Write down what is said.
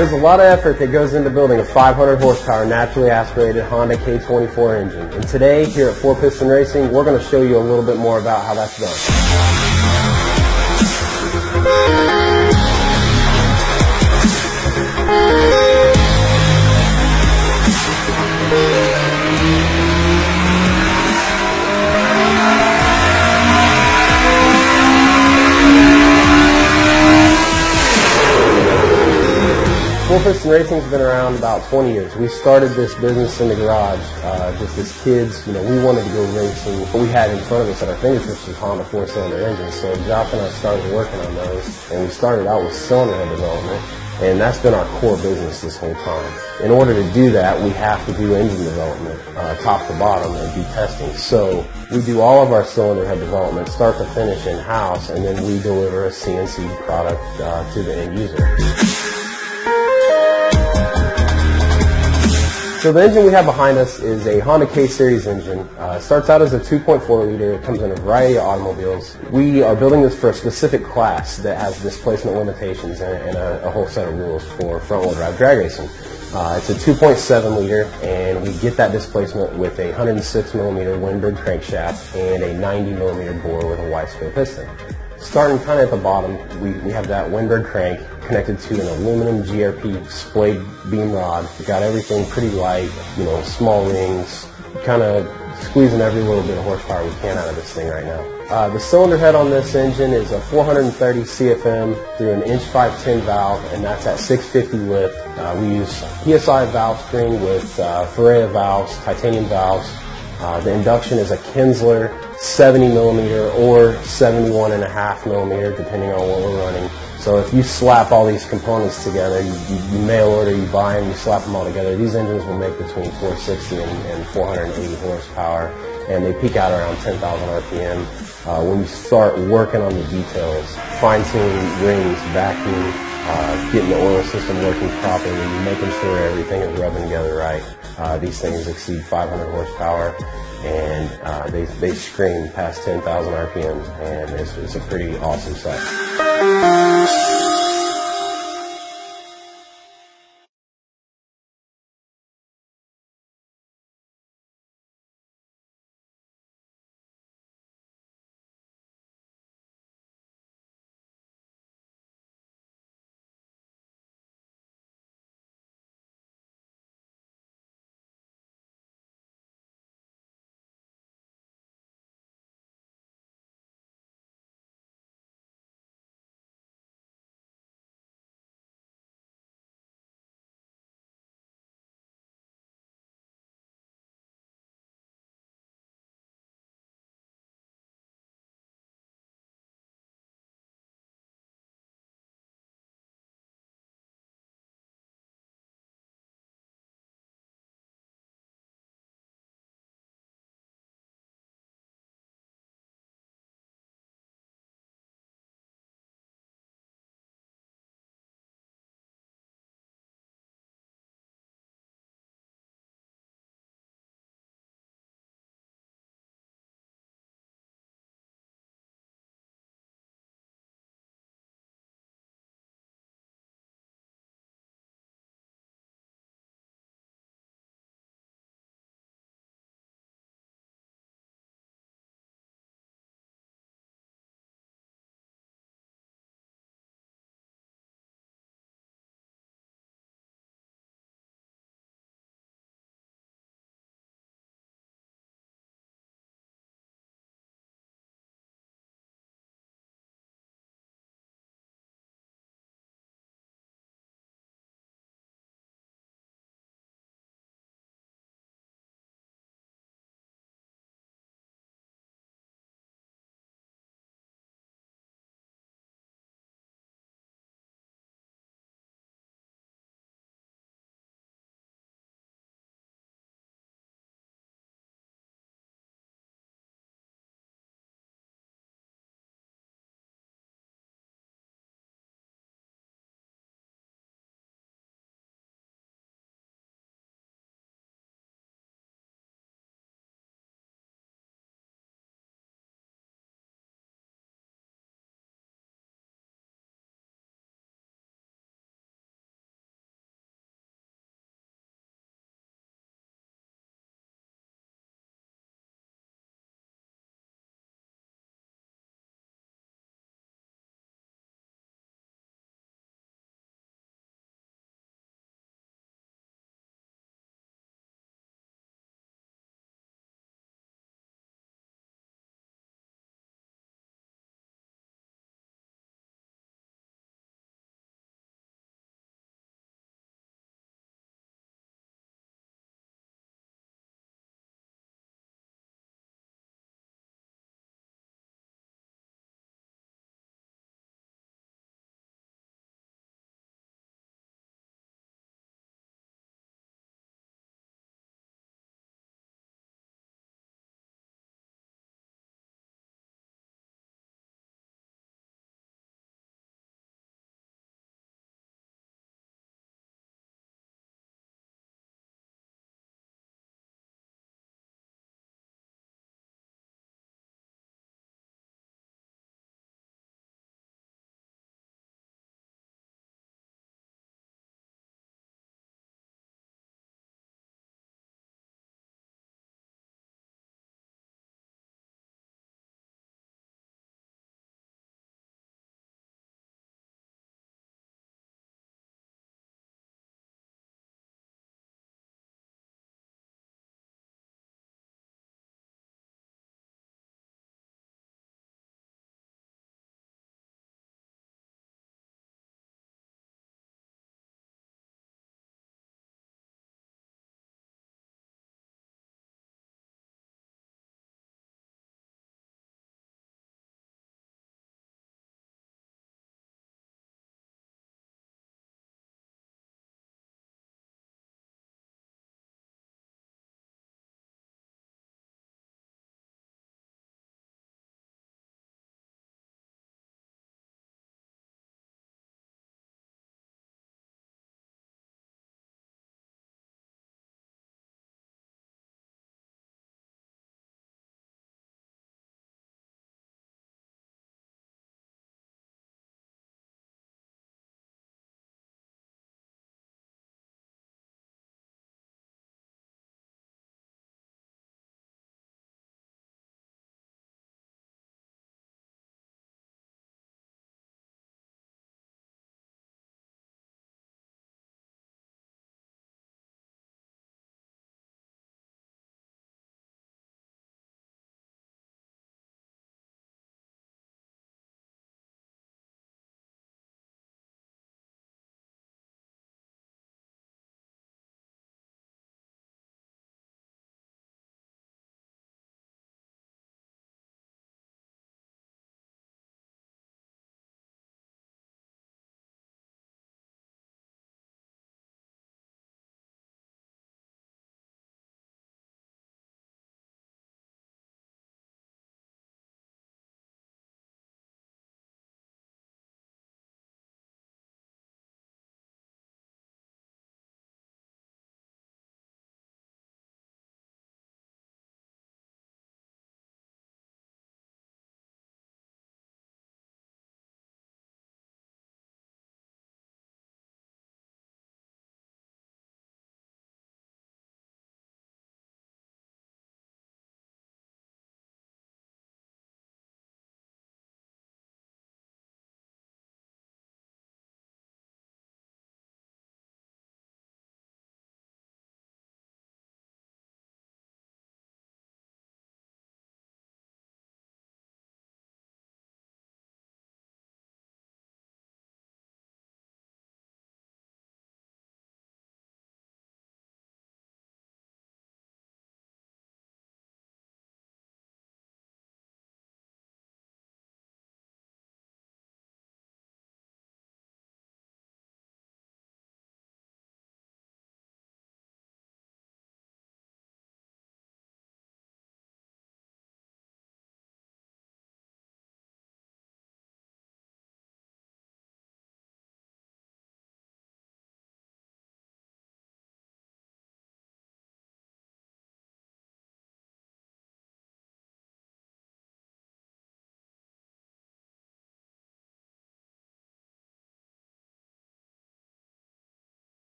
There's a lot of effort that goes into building a 500 horsepower naturally aspirated Honda K24 engine. And today, here at 4Piston Racing, we're going to show you a little bit more about how that's done. Piston Racing's been around about 20 years. We started this business in the garage just as kids. You know, we wanted to go racing. What we had in front of us at our fingertips was Honda 4-cylinder engines. So Josh and I started working on those, and we started out with cylinder head development, and that's been our core business this whole time. In order to do that, we have to do engine development, top to bottom, and do testing. So we do all of our cylinder head development, start to finish in-house, and then we deliver a CNC product to the end user. So the engine we have behind us is a Honda K-Series engine. It starts out as a 2.4 liter. It comes in a variety of automobiles. We are building this for a specific class that has displacement limitations and a whole set of rules for front-wheel drive drag racing. It's a 2.7 liter, and we get that displacement with a 106 millimeter Windbird crankshaft and a 90 millimeter bore with a wide-sphere piston. Starting kind of at the bottom, we have that Windbird crank connected to an aluminum GRP splayed beam rod. We got everything pretty light, you know, small rings, kind of squeezing every little bit of horsepower we can out of this thing right now. The cylinder head on this engine is a 430 CFM through an inch 510 valve, and that's at 650 lift. We use PSI valve string with Ferrea valves, titanium valves. The induction is a Kinsler 70 millimeter or 71.5 millimeter, depending on what we're running. So if you slap all these components together, you mail order, you buy them, you slap them all together, these engines will make between 460 and 480 horsepower, and they peak out around 10,000 RPM. When you start working on the details, fine-tuning rings, vacuum, getting the oil system working properly, making sure everything is rubbing together right, these things exceed 500 horsepower, and they scream past 10,000 RPMs, and it's a pretty awesome set.